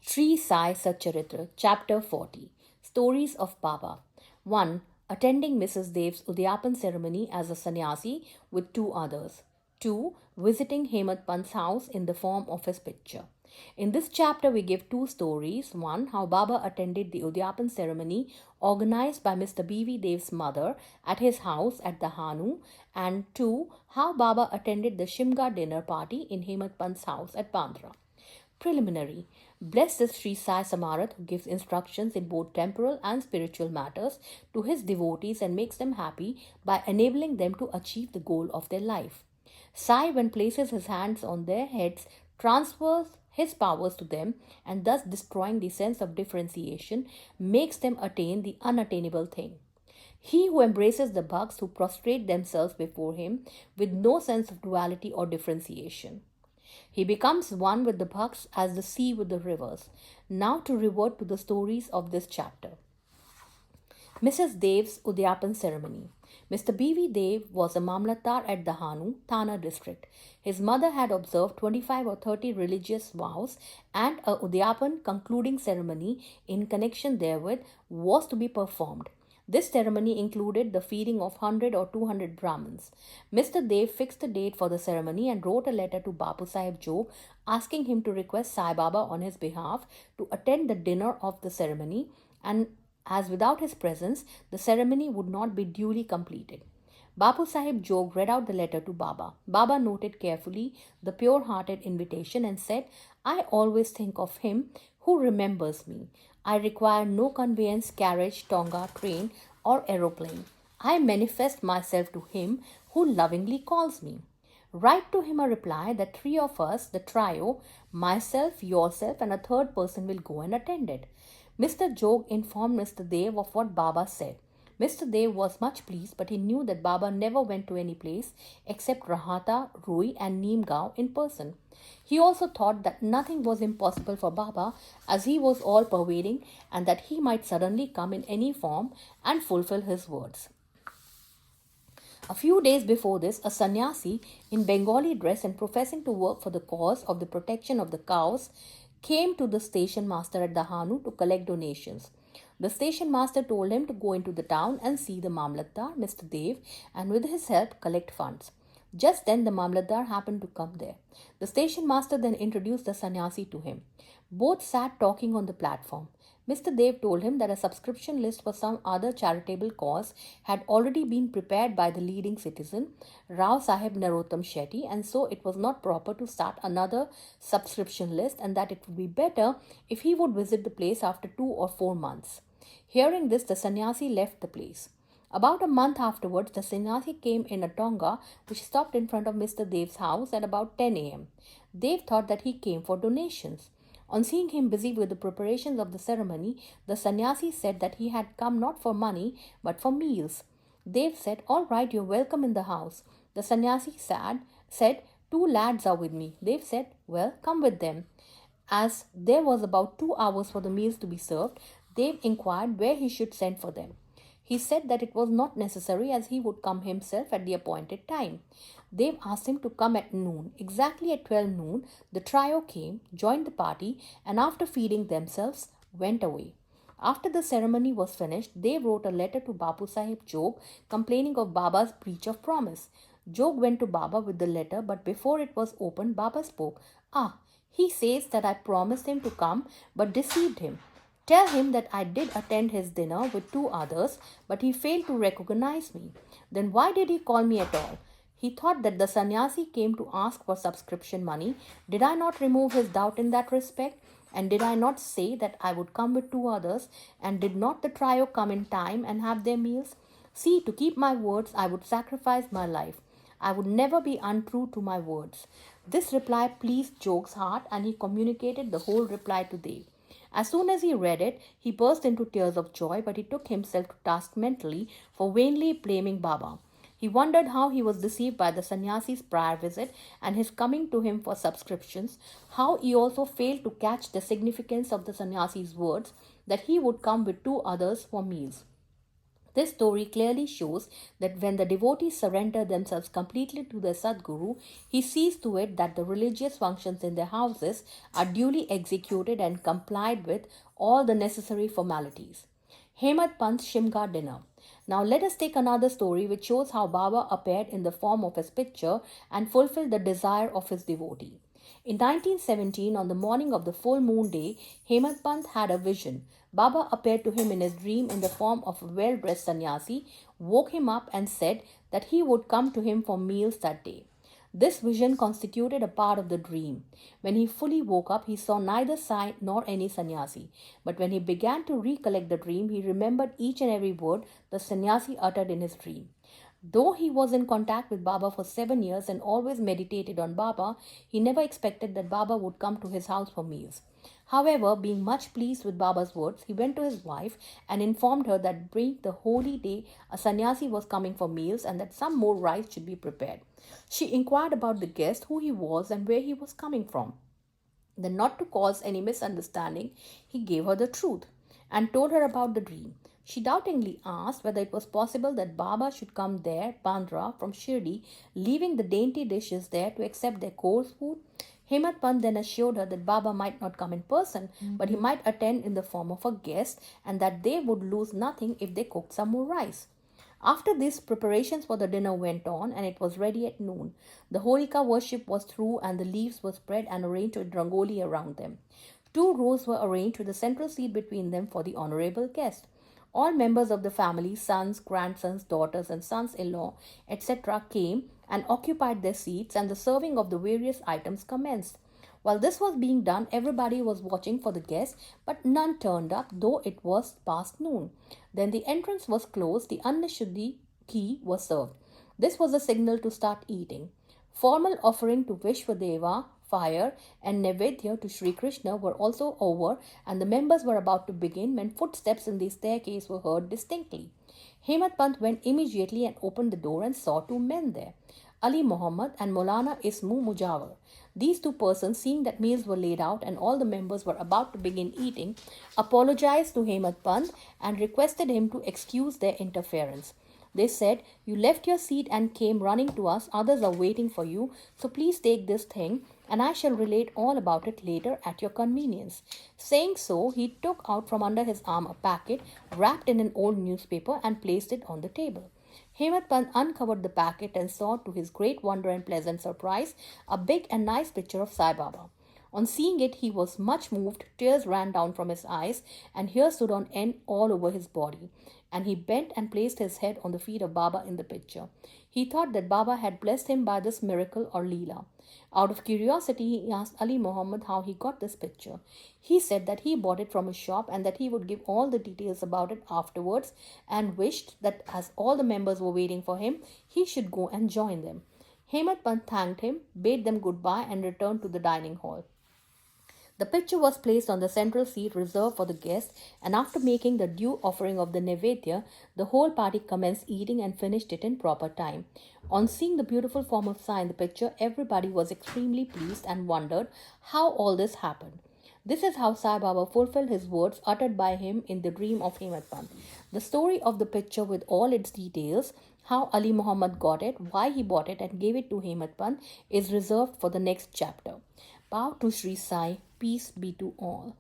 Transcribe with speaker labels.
Speaker 1: Sri Sai Satcharitra Chapter 40 Stories of Baba 1. Attending Mrs. Dev's Udyapan ceremony as a sannyasi with two others. 2. Visiting Hemant Pant's house in the form of his picture. In this chapter, we give two stories. One, how Baba attended the Udyapan ceremony organized by Mr. B.V. Dev's mother at his house at the Hanu, and 2, how Baba attended the Shimga dinner party in Hemant Pant's house at Bandra. Preliminary. Blessed is Sri Sai Samarat, who gives instructions in both temporal and spiritual matters to his devotees and makes them happy by enabling them to achieve the goal of their life. Sai, when places his hands on their heads, transfers his powers to them and thus destroying the sense of differentiation, makes them attain the unattainable thing. He who embraces the bhaks who prostrate themselves before him with no sense of duality or differentiation. He becomes one with the bhaks as the sea with the rivers. Now to revert to the stories of this chapter. Mrs. Dev's Udyapan ceremony. Mr. B.V. Dev was a Mamlatdar at the Hanu, Thana district. His mother had observed 25 or 30 religious vows, and a Udyapan concluding ceremony in connection therewith was to be performed. This ceremony included the feeding of 100 or 200 Brahmins. Mr. Dev fixed the date for the ceremony and wrote a letter to Bapu Sahib Jog asking him to request Sai Baba on his behalf to attend the dinner of the ceremony, and as without his presence, the ceremony would not be duly completed. Bapu Sahib Jog read out the letter to Baba. Baba noted carefully the pure-hearted invitation and said, I always think of him who remembers me. I require no conveyance, carriage, tonga, train, or aeroplane. I manifest myself to him who lovingly calls me. Write to him a reply that three of us, the trio, myself, yourself, and a third person will go and attend it. Mr. Jog informed Mr. Dev of what Baba said. Mr. Dev was much pleased, but he knew that Baba never went to any place except Rahata, Rui, and Neemgao in person. He also thought that nothing was impossible for Baba, as he was all pervading, and that he might suddenly come in any form and fulfill his words. A few days before this, a sannyasi in Bengali dress and professing to work for the cause of the protection of the cows came to the station master at the Hanu to collect donations. The station master told him to go into the town and see the Mamlatdar, Mr. Dev, and with his help collect funds. Just then the Mamlatdar happened to come there. The station master then introduced the sannyasi to him. Both sat talking on the platform. Mr. Dev told him that a subscription list for some other charitable cause had already been prepared by the leading citizen, Rao Sahib Narottam Shetty, and so it was not proper to start another subscription list, and that it would be better if he would visit the place after 2 or 4 months. Hearing this, the sannyasi left the place. About a month afterwards, the sannyasi came in a tonga which stopped in front of Mr. Dev's house at about 10 a.m. Dev thought that he came for donations. On seeing him busy with the preparations of the ceremony, the sannyasi said that he had come not for money but for meals. Dev said, All right, you're welcome in the house. The sannyasi said, 2 lads are with me. Dev said, Well, come with them. As there was about 2 hours for the meals to be served, Dev inquired where he should send for them. He said that it was not necessary as he would come himself at the appointed time. Dev asked him to come at noon. Exactly at 12 noon, the trio came, joined the party, and after feeding themselves, went away. After the ceremony was finished, Dev wrote a letter to Bapu Sahib Jog complaining of Baba's breach of promise. Jog went to Baba with the letter, but before it was opened, Baba spoke. He says that I promised him to come but deceived him. Tell him that I did attend his dinner with 2 others, but he failed to recognize me. Then why did he call me at all? He thought that the sannyasi came to ask for subscription money. Did I not remove his doubt in that respect? And did I not say that I would come with 2 others? And did not the trio come in time and have their meals? See, to keep my words, I would sacrifice my life. I would never be untrue to my words. This reply pleased Jog's heart, and he communicated the whole reply to Dev. As soon as he read it, he burst into tears of joy, but he took himself to task mentally for vainly blaming Baba. He wondered how he was deceived by the sannyasi's prior visit and his coming to him for subscriptions, how he also failed to catch the significance of the sannyasi's words that he would come with 2 others for meals. This story clearly shows that when the devotees surrender themselves completely to their Sadguru, he sees to it that the religious functions in their houses are duly executed and complied with all the necessary formalities. Hemad Pant's Shimga dinner. Now let us take another story which shows how Baba appeared in the form of his picture and fulfilled the desire of his devotee. In 1917, on the morning of the full moon day, Hemant Pant had a vision. Baba appeared to him in his dream in the form of a well-dressed sannyasi, woke him up and said that he would come to him for meals that day. This vision constituted a part of the dream. When he fully woke up, he saw neither Sai nor any sannyasi. But when he began to recollect the dream, he remembered each and every word the sannyasi uttered in his dream. Though he was in contact with Baba for 7 years and always meditated on Baba, he never expected that Baba would come to his house for meals. However, being much pleased with Baba's words, he went to his wife and informed her that during the holy day a sannyasi was coming for meals and that some more rice should be prepared. She inquired about the guest, who he was, and where he was coming from. Then, not to cause any misunderstanding, he gave her the truth and told her about the dream. She doubtingly asked whether it was possible that Baba should come there, Bandra, from Shirdi, leaving the dainty dishes there to accept their coarse food. Hemat Pant then assured her that Baba might not come in person, but he might attend in the form of a guest, and that they would lose nothing if they cooked some more rice. After this, preparations for the dinner went on, and it was ready at noon. The Holika worship was through, and the leaves were spread and arranged with rangoli around them. 2 rows were arranged with a central seat between them for the honorable guest. All members of the family, sons, grandsons, daughters, and sons in law, etc., came and occupied their seats, and the serving of the various items commenced. While this was being done, everybody was watching for the guests, but none turned up, though it was past noon. Then the entrance was closed, the Annashuddhi key was served. This was a signal to start eating. Formal offering to Vishwadeva, fire, and Nevedya to Sri Krishna were also over, and the members were about to begin when footsteps in the staircase were heard distinctly. Hemat Pant went immediately and opened the door and saw 2 men there, Ali Muhammad and Maulana Ismu Mujawar. These 2 persons, seeing that meals were laid out and all the members were about to begin eating, apologized to Hemat Pant and requested him to excuse their interference. They said, "You left your seat and came running to us. Others are waiting for you. So please take this thing, and I shall relate all about it later at your convenience." Saying so, he took out from under his arm a packet wrapped in an old newspaper and placed it on the table. Hemat Pant uncovered the packet and saw, to his great wonder and pleasant surprise, a big and nice picture of Sai Baba. On seeing it, he was much moved, tears ran down from his eyes, and hair stood on end all over his body. And he bent and placed his head on the feet of Baba in the picture. He thought that Baba had blessed him by this miracle or Leela. Out of curiosity, he asked Ali Muhammad how he got this picture. He said that he bought it from a shop and that he would give all the details about it afterwards, and wished that as all the members were waiting for him, he should go and join them. Hemat Pant thanked him, bade them goodbye, and returned to the dining hall. The picture was placed on the central seat reserved for the guests, and after making the due offering of the Nevedya, the whole party commenced eating and finished it in proper time. On seeing the beautiful form of Sai in the picture, everybody was extremely pleased and wondered how all this happened. This is how Sai Baba fulfilled his words uttered by him in the dream of Hemat Pant. The story of the picture with all its details, how Ali Muhammad got it, why he bought it and gave it to Hemat Pant, is reserved for the next chapter. Bow to Sri Sai. Peace be to all.